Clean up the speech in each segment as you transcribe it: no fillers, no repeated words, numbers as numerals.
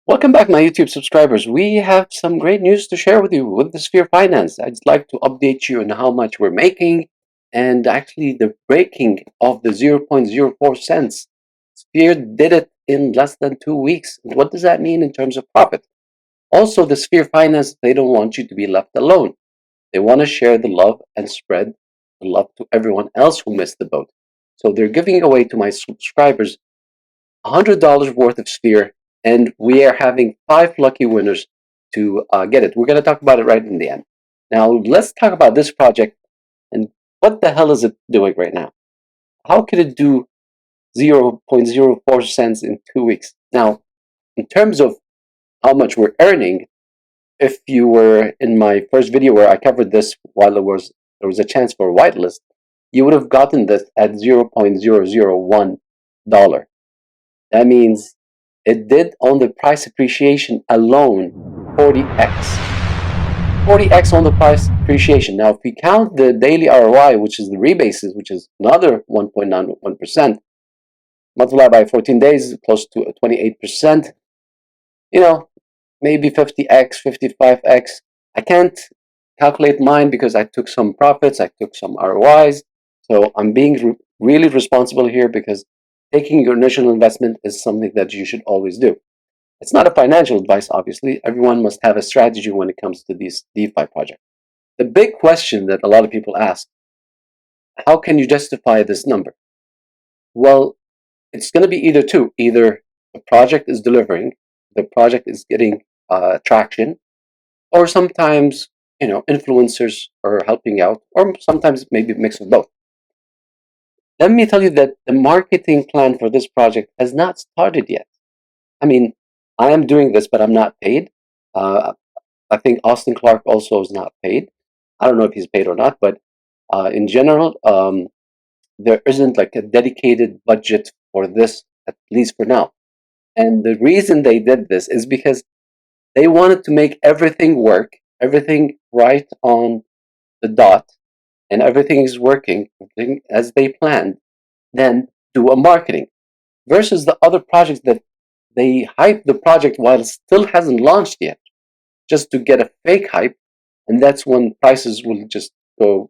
Welcome back, my YouTube subscribers. We have some great news to share with you with the Sphere Finance. I'd like to update you on how much we're making and actually the breaking of the 0.04 cents. Sphere did it in less than 2 weeks. What does that mean in terms of profit? Also, the Sphere Finance, they don't want you to be left alone. They want to share the love and spread the love to everyone else who missed the boat. So they're giving away to my subscribers $100 worth of Sphere, and we are having 5 lucky winners to get it. We're going to talk about it right in the end. Now, let's talk about this project and what the hell is it doing right now? How could it do 0.04 cents in 2 weeks? Now, in terms of how much we're earning, if you were in my first video where I covered this while there was a chance for a whitelist, you would have gotten this at $0.001. That means it did on the price appreciation alone 40x. 40x on the price appreciation. Now, if we count the daily ROI, which is the rebases, which is another 1.91%, multiply by 14 days, close to 28%, maybe 50x, 55x. I can't calculate mine because I took some profits, I took some ROIs. So I'm being really responsible here because taking your initial investment is something that you should always do. It's not a financial advice, obviously. Everyone must have a strategy when it comes to these DeFi projects. The big question that a lot of people ask, how can you justify this number? Well, it's going to be either two. Either the project is delivering, the project is getting traction, or sometimes, influencers are helping out, or sometimes maybe a mix of both. Let me tell you that the marketing plan for this project has not started yet. I mean, I am doing this, but I'm not paid. I think Austin Clark also is not paid. I don't know if he's paid or not, but in general, there isn't like a dedicated budget for this, at least for now. And the reason they did this is because they wanted to make everything work, everything right on the dot, and everything is working as they planned, then do a marketing. Versus the other projects that they hype the project while it still hasn't launched yet, just to get a fake hype, and that's when prices will just go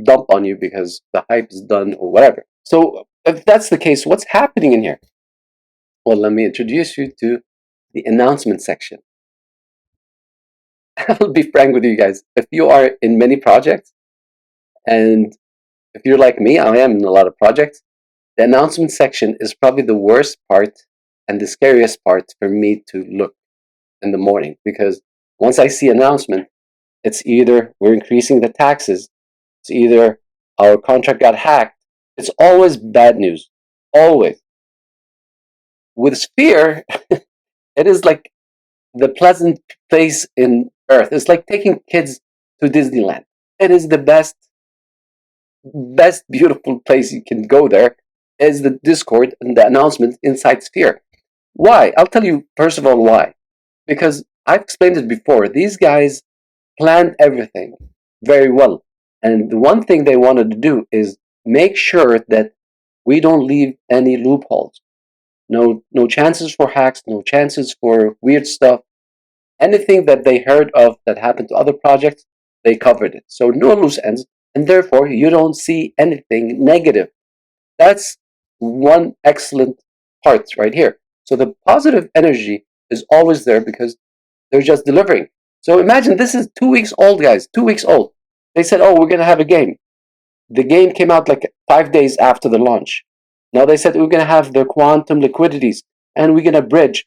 dump on you because the hype is done or whatever. So if that's the case, what's happening in here? Well, let me introduce you to the announcement section. I'll be frank with you guys. If you are in many projects, and if you're like me, I am in a lot of projects, the announcement section is probably the worst part and the scariest part for me to look in the morning, because once I see announcement, it's either we're increasing the taxes, it's either our contract got hacked. It's always bad news. Always. With Sphere, it is like the pleasant place in Earth. It's like taking kids to Disneyland. It is the best, beautiful place you can go there is the Discord and the announcement inside Sphere. Why? I'll tell you first of all why. Because I've explained it before. These guys planned everything very well. And the one thing they wanted to do is make sure that we don't leave any loopholes. No chances for hacks, no chances for weird stuff. Anything that they heard of that happened to other projects, they covered it. So no loose ends, and therefore you don't see anything negative. That's one excellent part right here. So the positive energy is always there because they're just delivering. So imagine this is 2 weeks old, guys. 2 weeks old. They said, "Oh, we're gonna have a game." The game came out like 5 days after the launch. Now they said we're gonna have the quantum liquidities and we're gonna bridge.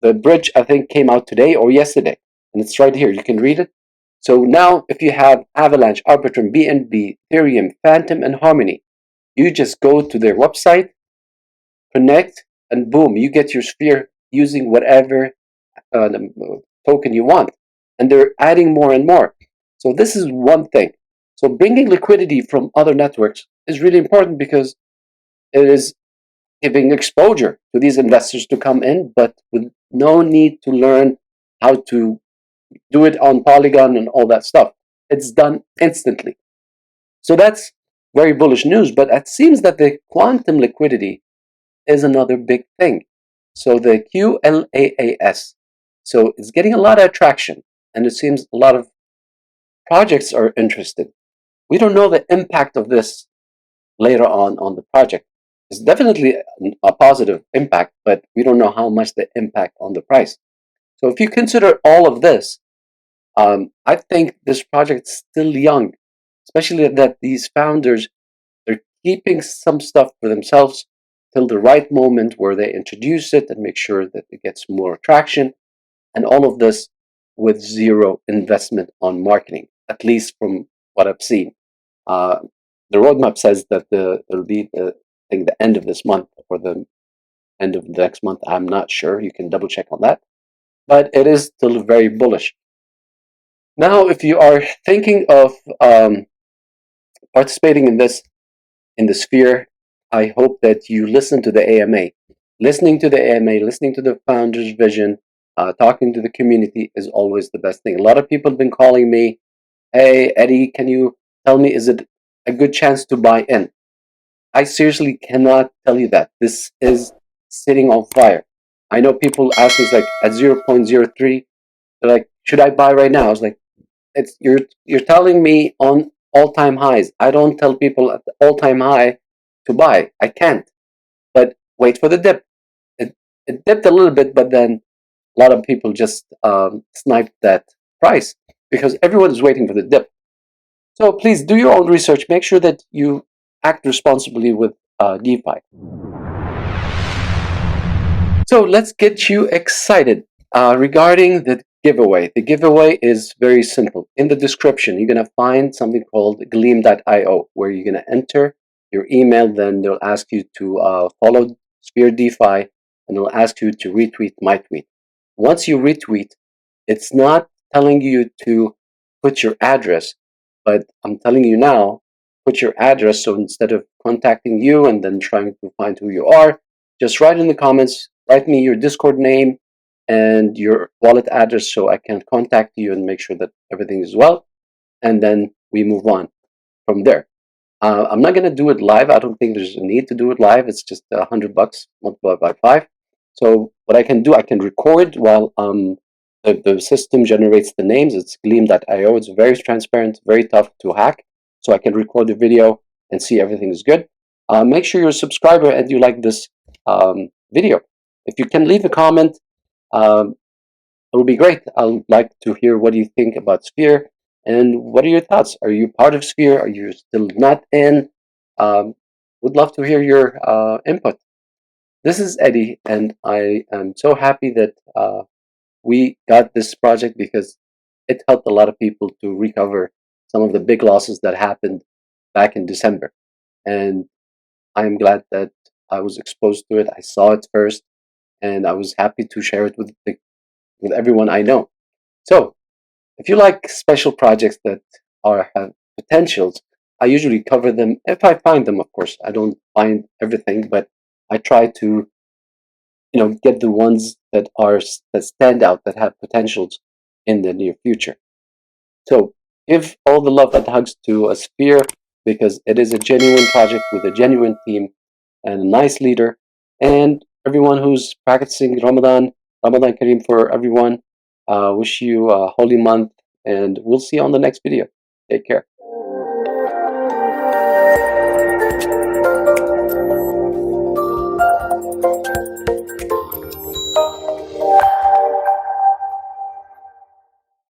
The bridge, I think, came out today or yesterday, and it's right here. You can read it. So now, if you have Avalanche, Arbitrum, BNB, Ethereum, Phantom, and Harmony, you just go to their website, connect, and boom, you get your Sphere using whatever token you want. And they're adding more and more. So this is one thing. So bringing liquidity from other networks is really important because it is giving exposure to these investors to come in, but with no need to learn how to do it on Polygon and all that stuff. It's done instantly. So that's very bullish news, but it seems that the quantum liquidity is another big thing. So the QLAAS, So it's getting a lot of attraction, and it seems a lot of projects are interested. We don't know the impact of this later on the project. It's definitely a positive impact, but we don't know how much the impact on the price. So if you consider all of this, I think this project is still young, especially that these founders are keeping some stuff for themselves till the right moment where they introduce it and make sure that it gets more traction, and all of this with zero investment on marketing, at least from what I've seen. Uh, the roadmap says that it'll be I think the end of this month or the end of the next month. I'm not sure. You can double check on that, but it is still very bullish. Now, if you are thinking of participating in the sphere, I hope that you listen to the AMA. Listening to the AMA, listening to the founder's vision, talking to the community is always the best thing. A lot of people have been calling me, "Hey, Eddie, can you tell me, is it a good chance to buy in?" I seriously cannot tell you that. This is sitting on fire. I know people ask me, it's like at 0.03, they're like, "Should I buy right now?" I was like, it's you're telling me on all-time highs. I don't tell people at the all-time high to buy. I can't. But wait for the dip. It dipped a little bit, but then a lot of people just sniped that price because everyone is waiting for the dip. So please do your own research. Make sure that you act responsibly with DeFi. So let's get you excited regarding the giveaway. The giveaway is very simple. In the description, you're going to find something called gleam.io where you're going to enter your email. Then they'll ask you to follow Sphere DeFi, and they'll ask you to retweet my tweet. Once you retweet, it's not telling you to put your address, but I'm telling you now, put your address. So instead of contacting you and then trying to find who you are, just write in the comments, write me your Discord name and your wallet address so I can contact you and make sure that everything is well. And then we move on from there. I'm not going to do it live. I don't think there's a need to do it live. It's just $100 multiplied by 5. So what I can do, I can record while the system generates the names. It's gleam.io. It's very transparent, very tough to hack. So I can record the video and see everything is good. Make sure you're a subscriber and you like this video. If you can leave a comment, um, it would be great. I'd like to hear what you think about Sphere and what are your thoughts? Are you part of Sphere? Are you still not in? Would love to hear your input. This is Eddie, and I am so happy that we got this project because it helped a lot of people to recover some of the big losses that happened back in December. And I'm glad that I was exposed to it. I saw it first, and I was happy to share it with everyone I know. So, if you like special projects that have potentials, I usually cover them if I find them. Of course, I don't find everything, but I try to get the ones that stand out that have potentials in the near future. So give all the love and hugs to a Sphere because it is a genuine project with a genuine team and a nice leader. And everyone who's practicing Ramadan Kareem for everyone. Wish you a holy month, and we'll see you on the next video. Take care.